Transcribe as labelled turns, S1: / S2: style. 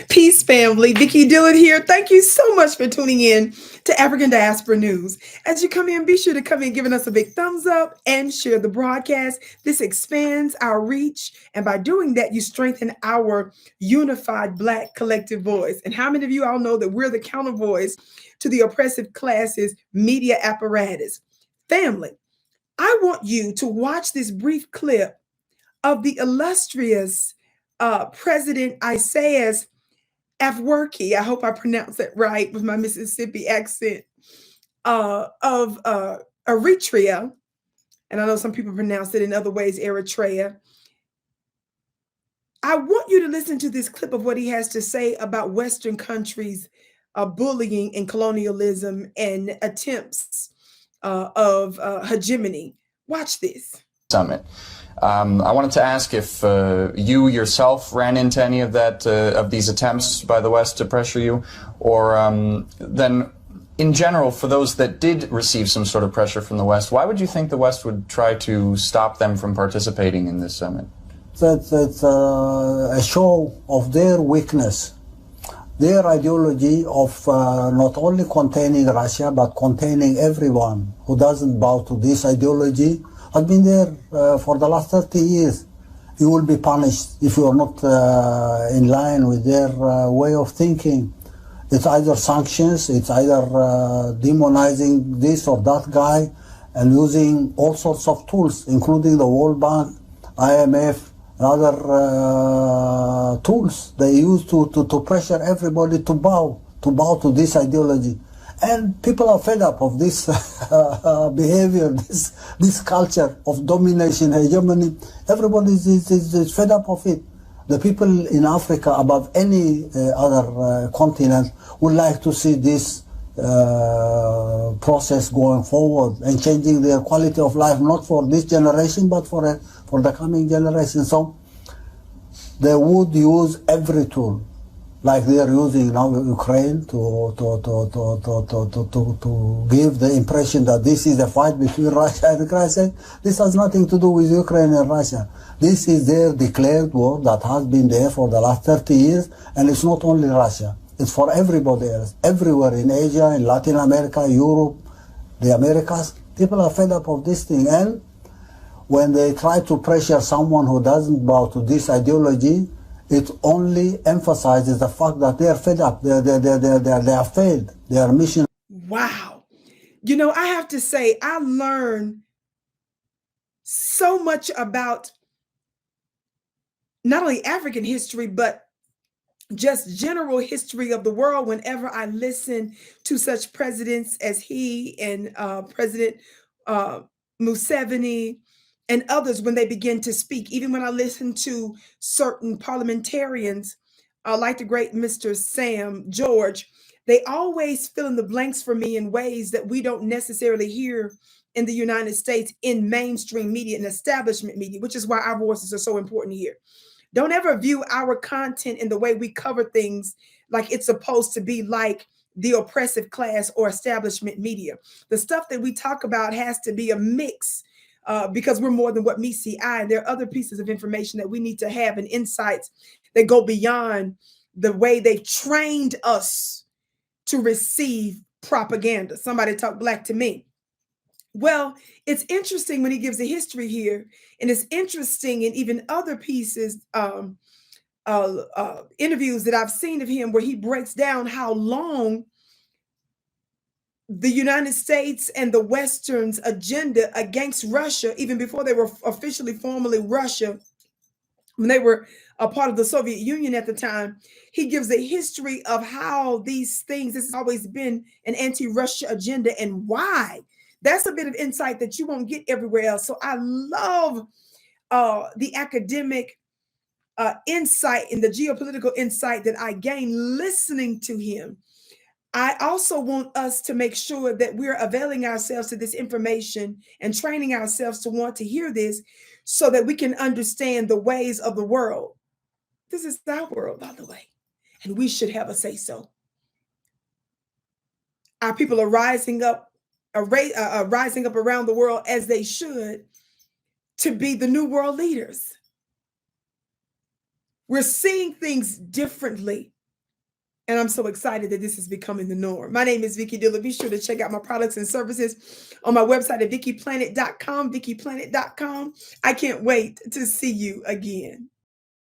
S1: Peace, family. Vicki Dillard here. Thank you so much for tuning in to African Diaspora News. As you come in, be sure to come in giving us a big thumbs up and share the broadcast. This expands our reach, and by doing that, you strengthen our unified Black collective voice. And how many of you all know that we're the counter voice to the oppressive classes' media apparatus? Family, I want you to watch this brief clip of the illustrious President Isaias Afwerki, I hope I pronounced that right with my Mississippi accent, of Eritrea. And I know some people pronounce it in other ways, Eritrea. I want you to listen to this clip of what he has to say about Western countries' bullying and colonialism and attempts of hegemony. Watch this.
S2: Summit. I wanted to ask if you yourself ran into any of these attempts by the West to pressure you, or then in general, for those that did receive some sort of pressure from the West, why would you think the West would try to stop them from participating in this summit?
S3: That's a show of their weakness. Their ideology of not only containing Russia, but containing everyone who doesn't bow to this ideology has been there for the last 30 years. You will be punished if you are not in line with their way of thinking. It's either sanctions, it's either demonizing this or that guy, and using all sorts of tools, including the World Bank, IMF, and other tools they use to pressure everybody to bow to this ideology. And people are fed up of this behavior, this culture of domination, hegemony. Everybody is fed up of it. The people in Africa, above any other continent, would like to see this process going forward and changing their quality of life, not for this generation, but for the coming generation. So they would use every tool, like they are using now Ukraine, to give the impression that this is a fight between Russia and Ukraine. This has nothing to do with Ukraine and Russia. This is their declared war that has been there for the last 30 years, and it's not only Russia. It's for everybody else, everywhere in Asia, in Latin America, Europe, the Americas. People are fed up of this thing, and when they try to pressure someone who doesn't bow to this ideology, it only emphasizes the fact that they are fed up. They are failed. Their mission.
S1: Wow. You know, I have to say, I learned so much about not only African history, but just general history of the world whenever I listen to such presidents as he and President Museveni and others when they begin to speak. Even when I listen to certain parliamentarians like the great Mr. Sam George, they always fill in the blanks for me in ways that we don't necessarily hear in the United States in mainstream media and establishment media, which is why our voices are so important here. Don't ever view our content in the way we cover things like it's supposed to be like the oppressive class or establishment media. The stuff that we talk about has to be a mix because we're more than what meets the eye. And there are other pieces of information that we need to have and insights that go beyond the way they've trained us to receive propaganda. Somebody talk Black to me. Well, it's interesting when he gives a history here, and it's interesting in even other pieces, interviews that I've seen of him where he breaks down how long the United States and the Western's agenda against Russia, even before they were officially formally Russia, when they were a part of the Soviet Union at the time, he gives a history of how these things, this has always been an anti-Russia agenda and why. That's a bit of insight that you won't get everywhere else. So I love the academic insight and the geopolitical insight that I gain listening to him. I also want us to make sure that we're availing ourselves to this information and training ourselves to want to hear this so that we can understand the ways of the world. This is our world, by the way, and we should have a say-so. Our people are rising up around the world as they should to be the new world leaders. We're seeing things differently And I'm so excited that this is becoming the norm. My name is Vicki Dillard. Be sure to check out my products and services on my website at vickiplanet.com, vickiplanet.com. I can't wait to see you again.